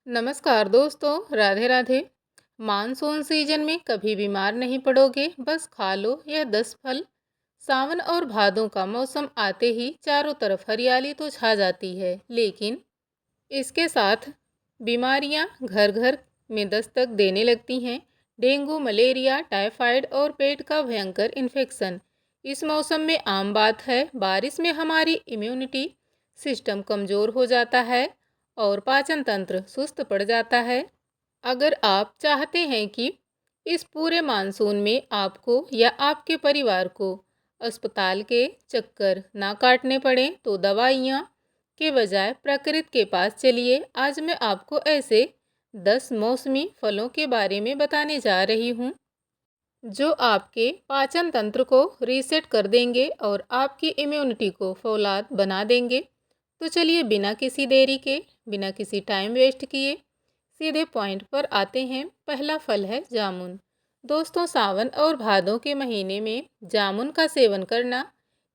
नमस्कार दोस्तों, Radhe Radhe. Monsoon season में कभी बीमार नहीं पड़ोगे, बस खा लो यह 10 फल। सावन और भादों का मौसम आते ही चारों तरफ हरियाली तो छा जाती है, लेकिन इसके साथ बीमारियां घर घर में दस्तक देने लगती हैं। डेंगू, मलेरिया, टाइफाइड और पेट का भयंकर इन्फेक्शन इस मौसम में आम बात है। बारिश में हमारी इम्यूनिटी सिस्टम कमज़ोर हो जाता है और पाचन तंत्र सुस्त पड़ जाता है। अगर आप चाहते हैं कि इस पूरे मानसून में आपको या आपके परिवार को अस्पताल के चक्कर ना काटने पड़े, तो दवाइयाँ के बजाय प्रकृति के पास चलिए। आज मैं आपको ऐसे 10 मौसमी फलों के बारे में बताने जा रही हूँ जो आपके पाचन तंत्र को रीसेट कर देंगे और आपकी इम्यूनिटी को फौलाद बना देंगे। तो चलिए बिना किसी देरी के, बिना किसी टाइम वेस्ट किए सीधे पॉइंट पर आते हैं। पहला फल है जामुन। दोस्तों, सावन और भादों के महीने में जामुन का सेवन करना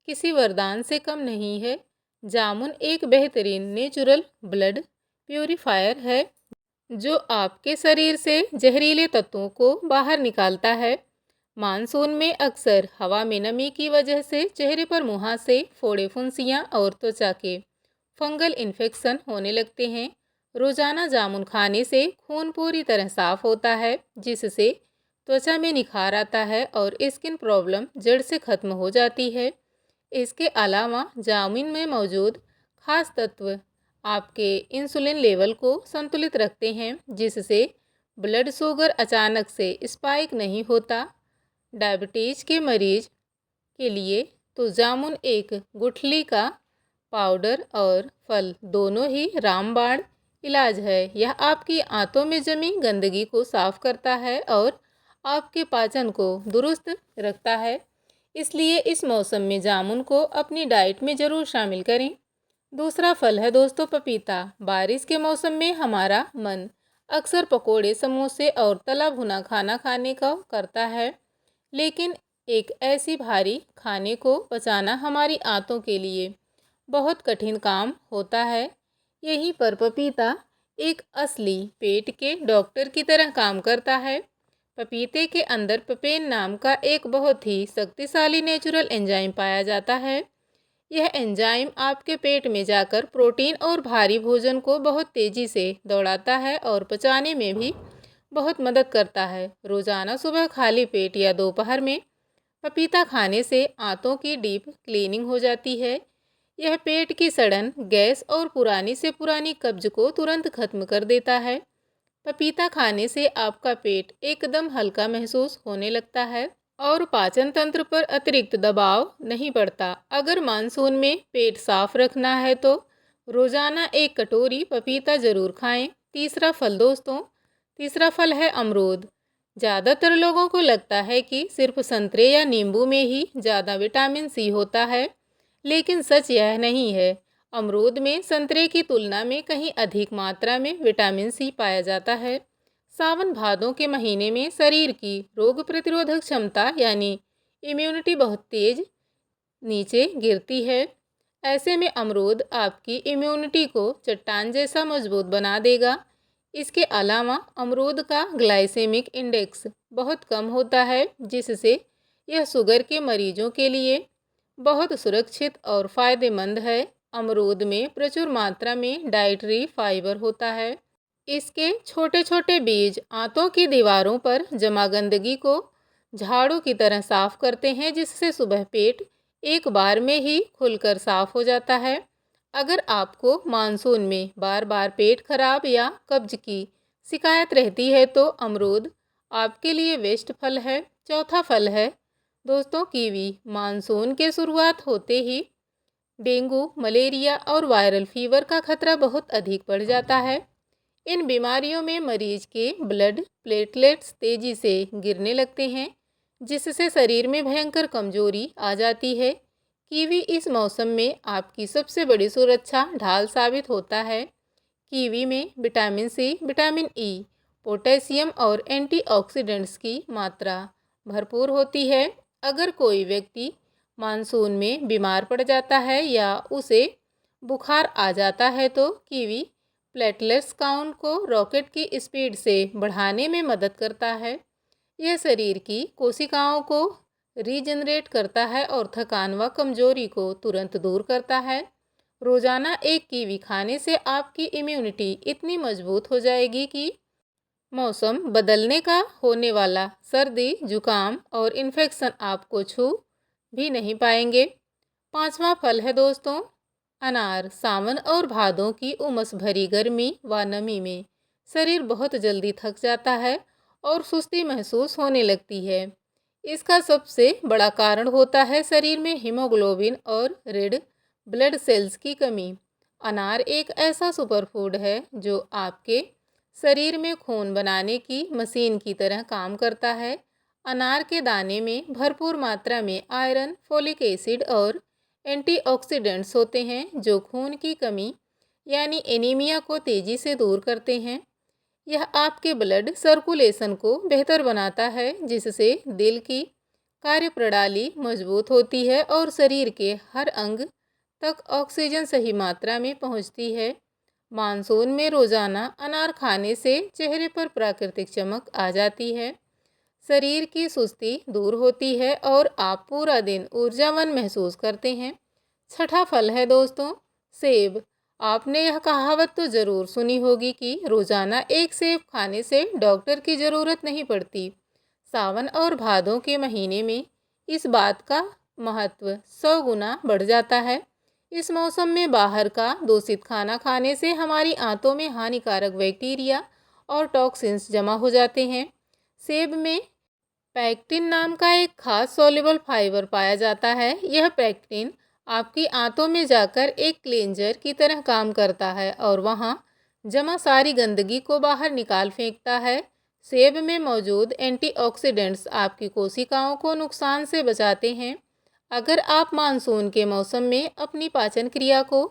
किसी वरदान से कम नहीं है। जामुन एक बेहतरीन नेचुरल ब्लड प्यूरिफायर है जो आपके शरीर से जहरीले तत्वों को बाहर निकालता है। मानसून में अक्सर हवा में नमी की वजह से चेहरे पर मुहासे, फोड़े, फुंसियाँ और त्वचा के फंगल इन्फेक्शन होने लगते हैं। रोजाना जामुन खाने से खून पूरी तरह साफ होता है, जिससे त्वचा में निखार आता है और स्किन प्रॉब्लम जड़ से खत्म हो जाती है। इसके अलावा जामुन में मौजूद खास तत्व आपके इंसुलिन लेवल को संतुलित रखते हैं, जिससे ब्लड शुगर अचानक से स्पाइक नहीं होता। डायबिटीज के मरीज के लिए तो जामुन एक गुठली का पाउडर और फल दोनों ही रामबाण इलाज है। यह आपकी आंतों में जमी गंदगी को साफ करता है और आपके पाचन को दुरुस्त रखता है। इसलिए इस मौसम में जामुन को अपनी डाइट में ज़रूर शामिल करें। दूसरा फल है दोस्तों पपीता। बारिश के मौसम में हमारा मन अक्सर पकोड़े, समोसे और तला भुना खाना खाने का करता है, लेकिन एक ऐसी भारी खाने को बचाना हमारी आंतों के लिए बहुत कठिन काम होता है। यहीं पर पपीता एक असली पेट के डॉक्टर की तरह काम करता है। पपीते के अंदर पपेन नाम का एक बहुत ही शक्तिशाली नेचुरल एंजाइम पाया जाता है। यह एंजाइम आपके पेट में जाकर प्रोटीन और भारी भोजन को बहुत तेज़ी से दौड़ाता है और पचाने में भी बहुत मदद करता है। रोज़ाना सुबह खाली पेट या दोपहर में पपीता खाने से आंतों की डीप क्लीनिंग हो जाती है। यह पेट की सड़न, गैस और पुरानी से पुरानी कब्ज को तुरंत खत्म कर देता है। पपीता खाने से आपका पेट एकदम हल्का महसूस होने लगता है और पाचन तंत्र पर अतिरिक्त दबाव नहीं पड़ता। अगर मानसून में पेट साफ रखना है तो रोजाना एक कटोरी पपीता जरूर खाएं। तीसरा फल दोस्तों, तीसरा फल है अमरूद। ज़्यादातर लोगों को लगता है कि सिर्फ संतरे या नींबू में ही ज़्यादा विटामिन सी होता है, लेकिन सच यह नहीं है। अमरूद में संतरे की तुलना में कहीं अधिक मात्रा में विटामिन सी पाया जाता है। सावन भादों के महीने में शरीर की रोग प्रतिरोधक क्षमता यानी इम्यूनिटी बहुत तेज नीचे गिरती है। ऐसे में अमरूद आपकी इम्यूनिटी को चट्टान जैसा मजबूत बना देगा। इसके अलावा अमरूद का ग्लाइसेमिक इंडेक्स बहुत कम होता है, जिससे यह शुगर के मरीजों के लिए बहुत सुरक्षित और फ़ायदेमंद है। अमरूद में प्रचुर मात्रा में डाइटरी फाइबर होता है। इसके छोटे छोटे बीज आंतों की दीवारों पर जमा गंदगी को झाड़ू की तरह साफ करते हैं, जिससे सुबह पेट एक बार में ही खुलकर साफ हो जाता है। अगर आपको मानसून में बार बार पेट खराब या कब्ज की शिकायत रहती है तो अमरूद आपके लिए बेस्ट फल है। चौथा फल है दोस्तों कीवी। मानसून के शुरुआत होते ही डेंगू, मलेरिया और वायरल फीवर का खतरा बहुत अधिक बढ़ जाता है। इन बीमारियों में मरीज के ब्लड प्लेटलेट्स तेजी से गिरने लगते हैं, जिससे शरीर में भयंकर कमजोरी आ जाती है। कीवी इस मौसम में आपकी सबसे बड़ी सुरक्षा ढाल साबित होता है। कीवी में vitamin C, vitamin E, potassium और एंटीऑक्सीडेंट्स की मात्रा भरपूर होती है। अगर कोई व्यक्ति मानसून में बीमार पड़ जाता है या उसे बुखार आ जाता है तो कीवी प्लेटलेट्स काउंट को रॉकेट की स्पीड से बढ़ाने में मदद करता है। यह शरीर की कोशिकाओं को रीजनरेट करता है और थकान व कमजोरी को तुरंत दूर करता है। रोजाना एक कीवी खाने से आपकी इम्यूनिटी इतनी मजबूत हो जाएगी कि मौसम बदलने का होने वाला सर्दी, जुकाम और इन्फेक्शन आपको छू भी नहीं पाएंगे। पांचवा फल है दोस्तों अनार। सावन और भादों की उमस भरी गर्मी व नमी में शरीर बहुत जल्दी थक जाता है और सुस्ती महसूस होने लगती है। इसका सबसे बड़ा कारण होता है शरीर में हीमोग्लोबिन और रेड ब्लड सेल्स की कमी। अनार एक ऐसा सुपरफूड है जो आपके शरीर में खून बनाने की मशीन की तरह काम करता है। अनार के दाने में भरपूर मात्रा में आयरन, फोलिक एसिड और एंटीऑक्सीडेंट्स होते हैं जो खून की कमी यानी एनीमिया को तेजी से दूर करते हैं। यह आपके ब्लड सर्कुलेशन को बेहतर बनाता है जिससे दिल की कार्यप्रणाली मजबूत होती है और शरीर के हर अंग तक ऑक्सीजन सही मात्रा में पहुंचती है। मानसून में रोजाना अनार खाने से चेहरे पर प्राकृतिक चमक आ जाती है, शरीर की सुस्ती दूर होती है और आप पूरा दिन ऊर्जावान महसूस करते हैं। छठा फल है दोस्तों सेब। आपने यह कहावत तो ज़रूर सुनी होगी कि रोजाना एक सेब खाने से डॉक्टर की ज़रूरत नहीं पड़ती। सावन और भादों के महीने में इस बात का महत्व 100 गुना बढ़ जाता है। इस मौसम में बाहर का दूषित खाना खाने से हमारी आंतों में हानिकारक बैक्टीरिया और टॉक्सिन्स जमा हो जाते हैं। सेब में पैक्टिन नाम का एक खास सॉल्युबल फाइबर पाया जाता है। यह पैक्टिन आपकी आंतों में जाकर एक क्लींजर की तरह काम करता है और वहां जमा सारी गंदगी को बाहर निकाल फेंकता है। सेब में मौजूद एंटीऑक्सीडेंट्स आपकी कोशिकाओं को नुकसान से बचाते हैं। अगर आप मानसून के मौसम में अपनी पाचन क्रिया को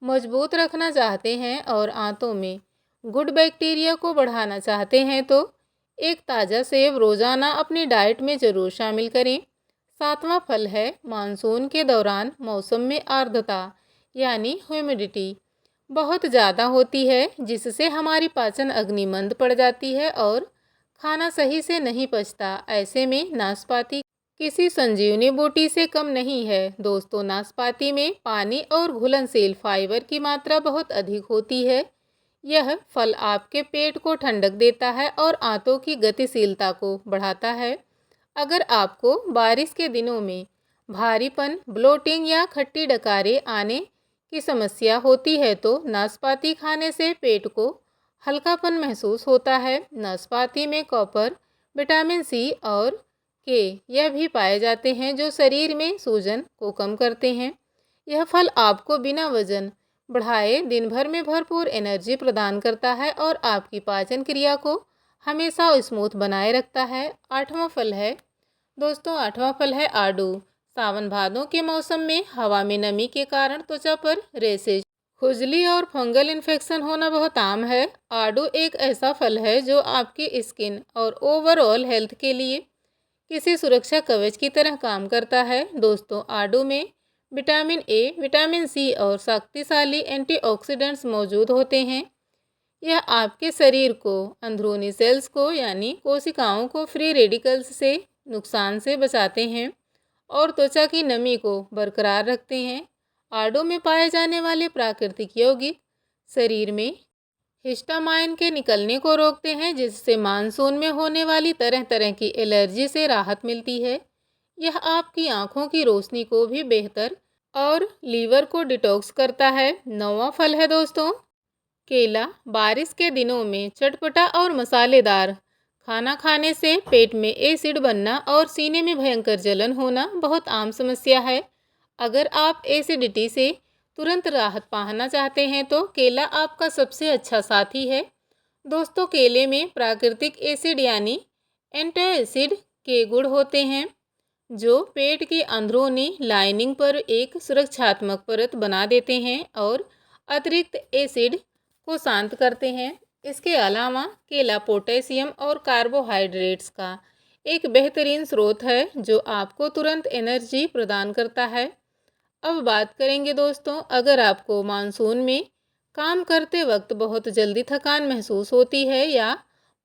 मजबूत रखना चाहते हैं और आंतों में गुड बैक्टीरिया को बढ़ाना चाहते हैं तो एक ताज़ा सेब रोज़ाना अपनी डाइट में ज़रूर शामिल करें। सातवां फल है मानसून के दौरान मौसम में आर्द्रता यानी ह्यूमिडिटी बहुत ज़्यादा होती है जिससे हमारी पाचन अग्नि मंद पड़ जाती है और खाना सही से नहीं पचता। ऐसे में नाशपाती किसी संजीवनी बूटी से कम नहीं है। दोस्तों नाशपाती में पानी और घुलनशील फाइबर की मात्रा बहुत अधिक होती है। यह फल आपके पेट को ठंडक देता है और आंतों की गतिशीलता को बढ़ाता है। अगर आपको बारिश के दिनों में भारीपन, ब्लोटिंग या खट्टी डकारें आने की समस्या होती है तो नाशपाती खाने से पेट को हल्कापन महसूस होता है। नाशपाती में कॉपर, विटामिन सी और के यह भी पाए जाते हैं जो शरीर में सूजन को कम करते हैं। यह फल आपको बिना वजन बढ़ाए दिन भर में भरपूर एनर्जी प्रदान करता है और आपकी पाचन क्रिया को हमेशा स्मूथ बनाए रखता है। आठवां फल है दोस्तों आठवां फल है आड़ू। सावन भादों के मौसम में हवा में नमी के कारण त्वचा पर रेशेज, खुजली और फंगल इन्फेक्शन होना बहुत आम है। आड़ू एक ऐसा फल है जो आपकी स्किन और ओवरऑल हेल्थ के लिए किसी सुरक्षा कवच की तरह काम करता है। दोस्तों आड़ू में विटामिन ए, विटामिन सी और शक्तिशाली एंटीऑक्सीडेंट्स मौजूद होते हैं। यह आपके शरीर को अंदरूनी सेल्स को यानी कोशिकाओं को फ्री रेडिकल्स से नुकसान से बचाते हैं और त्वचा की नमी को बरकरार रखते हैं। आड़ू में पाए जाने वाले प्राकृतिक यौगिक शरीर में हिस्टामाइन के निकलने को रोकते हैं जिससे मानसून में होने वाली तरह तरह की एलर्जी से राहत मिलती है। यह आपकी आंखों की रोशनी को भी बेहतर और लीवर को डिटॉक्स करता है। नौवां फल है दोस्तों केला। बारिश के दिनों में चटपटा और मसालेदार खाना खाने से पेट में एसिड बनना और सीने में भयंकर जलन होना बहुत आम समस्या है। अगर आप एसिडिटी से तुरंत राहत पाना चाहते हैं तो केला आपका सबसे अच्छा साथी है। दोस्तों केले में प्राकृतिक एसिड यानी एंटासिड के गुण होते हैं जो पेट की अंदरूनी लाइनिंग पर एक सुरक्षात्मक परत बना देते हैं और अतिरिक्त एसिड को शांत करते हैं। इसके अलावा केला पोटेशियम और कार्बोहाइड्रेट्स का एक बेहतरीन स्रोत है जो आपको तुरंत एनर्जी प्रदान करता है। अब बात करेंगे दोस्तों अगर आपको मानसून में काम करते वक्त बहुत जल्दी थकान महसूस होती है या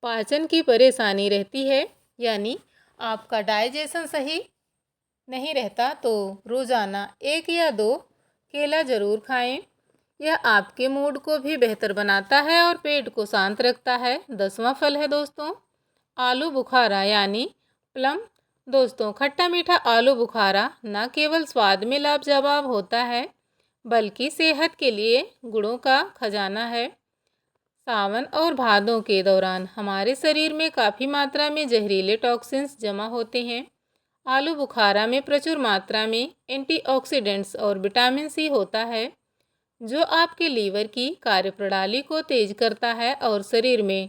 पाचन की परेशानी रहती है, यानी आपका डाइजेशन सही नहीं रहता, तो रोज़ाना 1 या 2 केला ज़रूर खाएं। यह आपके मूड को भी बेहतर बनाता है और पेट को शांत रखता है। 10वां फल है दोस्तों, आलू बुखारा यानी प्लम। दोस्तों, खट्टा मीठा आलू बुखारा न केवल स्वाद में लाजवाब होता है, बल्कि सेहत के लिए गुणों का खजाना है। सावन और भादों के दौरान हमारे शरीर में काफ़ी मात्रा में जहरीले टॉक्सिन्स जमा होते हैं। आलू बुखारा में प्रचुर मात्रा में एंटीऑक्सीडेंट्स और विटामिन सी होता है, जो आपके लीवर की कार्यप्रणाली को तेज करता है और शरीर में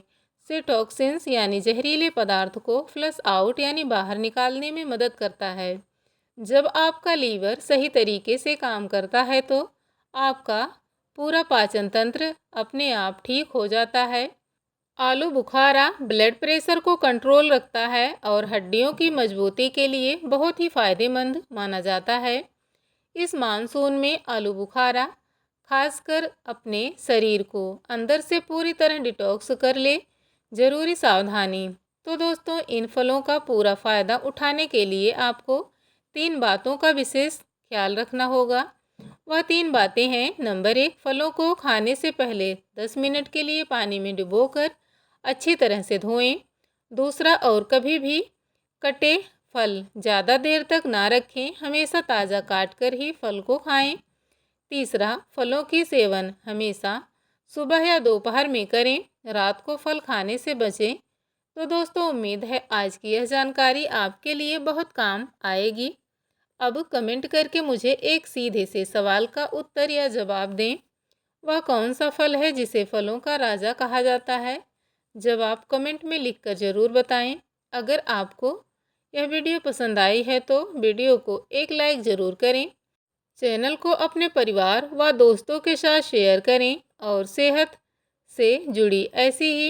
से टॉक्सिन्स यानी जहरीले पदार्थ को फ्लश आउट यानी बाहर निकालने में मदद करता है। जब आपका लीवर सही तरीके से काम करता है, तो आपका पूरा पाचन तंत्र अपने आप ठीक हो जाता है। आलू बुखारा ब्लड प्रेशर को कंट्रोल रखता है और हड्डियों की मजबूती के लिए बहुत ही फायदेमंद माना जाता है। इस मानसून में आलू बुखारा खासकर अपने शरीर को अंदर से पूरी तरह डिटॉक्स कर ले। ज़रूरी सावधानी। तो दोस्तों, इन फलों का पूरा फ़ायदा उठाने के लिए आपको 3 बातों का विशेष ख्याल रखना होगा। वह 3 बातें हैं। नंबर 1, फलों को खाने से पहले 10 मिनट के लिए पानी में डुबोकर अच्छी तरह से धोएं। दूसरा, और कभी भी कटे फल ज़्यादा देर तक ना रखें, हमेशा ताज़ा काट कर ही फल को खाएं। तीसरा, फलों की सेवन हमेशा सुबह या दोपहर में करें, रात को फल खाने से बचें। तो दोस्तों, उम्मीद है आज की यह जानकारी आपके लिए बहुत काम आएगी। अब कमेंट करके मुझे एक सीधे से सवाल का उत्तर या जवाब दें। वह कौन सा फल है जिसे फलों का राजा कहा जाता है? जवाब कमेंट में लिखकर ज़रूर बताएं। अगर आपको यह वीडियो पसंद आई है तो वीडियो को एक लाइक ज़रूर करें। चैनल को अपने परिवार व दोस्तों के साथ शेयर करें और सेहत से जुड़ी ऐसी ही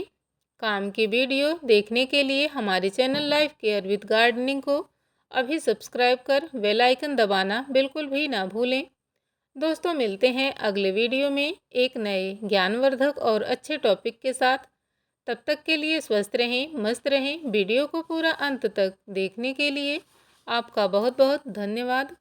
काम की वीडियो देखने के लिए हमारे channel life care with gardening को अभी सब्सक्राइब कर बेल आइकन दबाना बिल्कुल भी ना भूलें। दोस्तों, मिलते हैं अगले वीडियो में एक नए ज्ञानवर्धक और अच्छे टॉपिक के साथ। तब तक के लिए स्वस्थ रहें, मस्त रहें। वीडियो को पूरा अंत तक देखने के लिए आपका बहुत बहुत धन्यवाद।